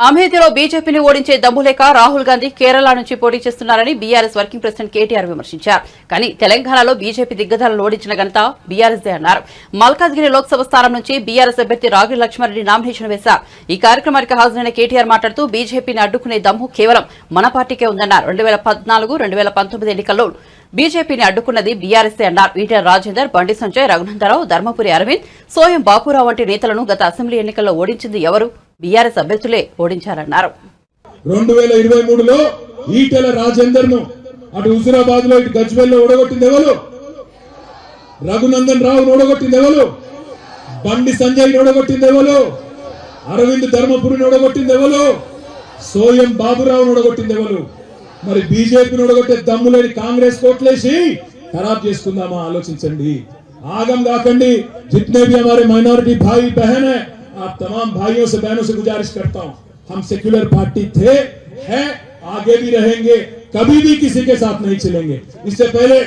అమేథీలో బీజేపీని ఓడించే దమ్ము లేక రాహుల్ గాంధీ కేరళ నుంచి పోటీ చేస్తున్నారని బీఆర్ఎస్ వర్కింగ్ ప్రెసిడెంట్ కేటీఆర్ విమర్శించారు. కానీ తెలంగాణలో బీజేపీ దిగ్గజాలను ఓడించిన ఘనత బీఆర్ఎస్దే అన్నారు. మల్కాజ్గిరి లోక్సభ స్థానం నుంచి బీఆర్ఎస్ అభ్యర్థి రాగి లక్ష్మారెడ్డి నామినేషన్ వేశారు. ఈ కార్యక్రమానికి హాజరైన కేటీఆర్ మాట్లాడుతూ బీజేపీని అడ్డుకునే దమ్ము కేవలం మన పార్టీకే ఉందన్నారు. 2014-2019 ఎన్నికల్లో బీజేపీని అడ్డుకున్నది బీఆర్ఎస్ఏ అన్నారు. ఈటెల రాజేందర్, బండి సంజయ్, రఘునందరావు, ధర్మపురి అరవింద్, సోయం బాపురావు వంటి నేతలను గత అసెంబ్లీ ఎన్నికల్లో ఓడించింది ఎవరు? బీఆర్ఎస్ అభ్యర్థులే ఓడించారన్నారు. 2023లో ఈటెల రాజేందర్ ను అటు హుజురాబాద్ లో ఇటు గజ్వేల్ లో ఓడగొట్టింది ఎవరు? రఘునందన్ రావు ఓడగొట్టింది ఎవరు? బండి సంజయ్ ఓడగొట్టింది ఎవరు? అరవింద్ ధర్మపురిని ఓడగొట్టింది ఎవరు? సోయం బాబురావు ఓడగొట్టింది ఎవరు? మరి బీజేపీని ఓడగొట్టే దమ్ము లేని కాంగ్రెస్ కోట్లేసి ఖరాబ్ చేసుకుందామా? ఆలోచించండి, ఆగం కాకండి. जितने भी हमारे माइनॉरिटी भाई बहन है, आप तमाम भाइयों से बहनों से गुजारिश करता हूं, हम सेक्युलर पार्टी थे, हैं, आगे भी रहेंगे, कभी भी किसी के साथ नहीं चलेंगे। इससे पहले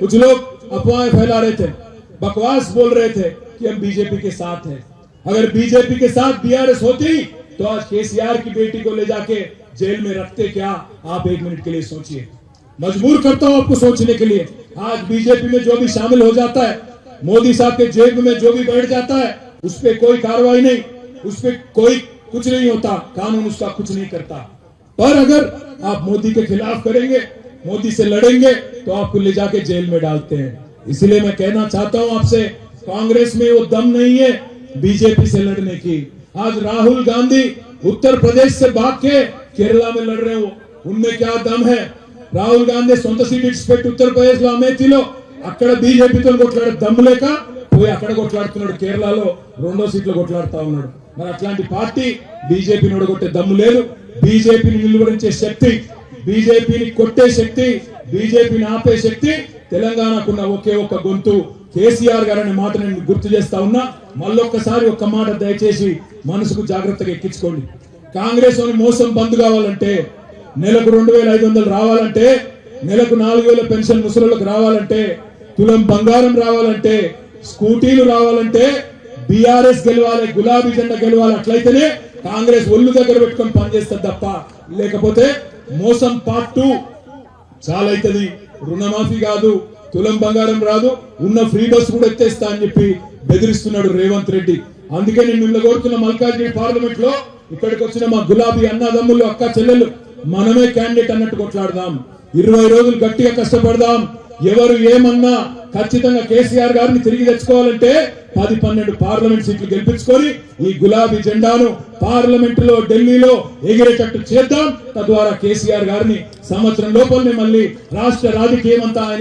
कुछ लोग अफवाहें फैला रहे थे, बकवास बोल रहे थे कि हम बीजेपी के साथ हैं। अगर बीजेपी के साथ बीआरएस होती तो आज केसीआर की बेटी को ले जाके जेल में रखते क्या? आप एक मिनट के लिए सोचिए। मजबूर करता हूं आपको सोचने के लिए। आज बीजेपी में जो भी शामिल हो जाता है, मोदी साहब के जेब में जो भी बैठ जाता है, उस पर कोई कार्रवाई नहीं, उस पर कोई कुछ नहीं होता, कानून उसका कुछ नहीं करता। पर अगर आप मोदी के खिलाफ करेंगे, मोदी से लड़ेंगे, तो आपको ले जाके जेल में डालते हैं। इसलिए मैं कहना चाहता हूं आपसे, कांग्रेस में वो दम नहीं है बीजेपी से लड़ने की। आज राहुल गांधी उत्तर प्रदेश से भाग के केरला में लड़ रहे हो, उनमें क्या दम है? రాహుల్ గాంధీ సొంత సీట్ ఇచ్చిపెట్టి ఉత్తరప్రదేశ్ లో అమేథీలో అక్కడ బీజేపీతో కొట్లాడే దమ్ము లేక పోయి అక్కడ కొట్లాడుతున్నాడు. కేరళలో 2వ సీట్లో కొట్లాడుతా ఉన్నాడు. మరి అట్లాంటి పార్టీ బీజేపీని ఓడగొట్టే దమ్ము లేదు. బీజేపీని నిలువరించే శక్తి, బీజేపీని కొట్టే శక్తి, బీజేపీని ఆపే శక్తి తెలంగాణకున్న ఒకే ఒక్క గొంతు కేసీఆర్ గారు అనే మాట నేను గుర్తు చేస్తా ఉన్నా. మళ్ళొక్కసారి ఒక్క మాట దయచేసి మనసుకు జాగ్రత్తగా ఎక్కించుకోండి. కాంగ్రెస్ మోసం బంద్ కావాలంటే, నెలకు 2500 రావాలంటే, నెలకు 4000 పెన్షన్ ముసలులకు రావాలంటే, తులం బంగారం రావాలంటే, స్కూటీలు రావాలంటే బీఆర్ఎస్ గెలవాలి, గులాబీ జెండా గెలవాలి. అట్లయితేనే కాంగ్రెస్ ఒళ్ళు దగ్గర పెట్టుకొని పనిచేస్తుంది తప్ప, లేకపోతే మోసం పార్ట్ 2 చాలా అవుతుంది. రుణమాఫీ కాదు, తులం బంగారం రాదు, ఉన్న ఫ్రీ బస్ కూడా ఎత్తేస్తా అని చెప్పి బెదిరిస్తున్నాడు రేవంత్ రెడ్డి. అందుకే నేను మిమ్మల్ని కోరుతున్న మల్కాజ్గిరి పార్లమెంట్ లో ఇక్కడికి వచ్చిన మా గులాబీ అన్నదమ్ములు, అక్క చెల్లెలు, మనమే క్యాండిడేట్ అన్నట్టు కొట్లాడదాం. 20 రోజులు గట్టిగా కష్టపడదాం. ఎవరు ఏమన్నా ఖచ్చితంగా కేసీఆర్ గారిని తిరిగి తెచ్చుకోవాలంటే 10-12 పార్లమెంట్ సీట్లు గెలిపించుకొని ఈ గులాబీ జెండాను పార్లమెంట్ లో ఢిల్లీలో ఎగిరేటట్టు చేద్దాం. తద్వారా కేసీఆర్ గారిని సంవత్సరం లోపలనే మళ్ళీ రాష్ట్ర రాజకీయం అంతా ఆయన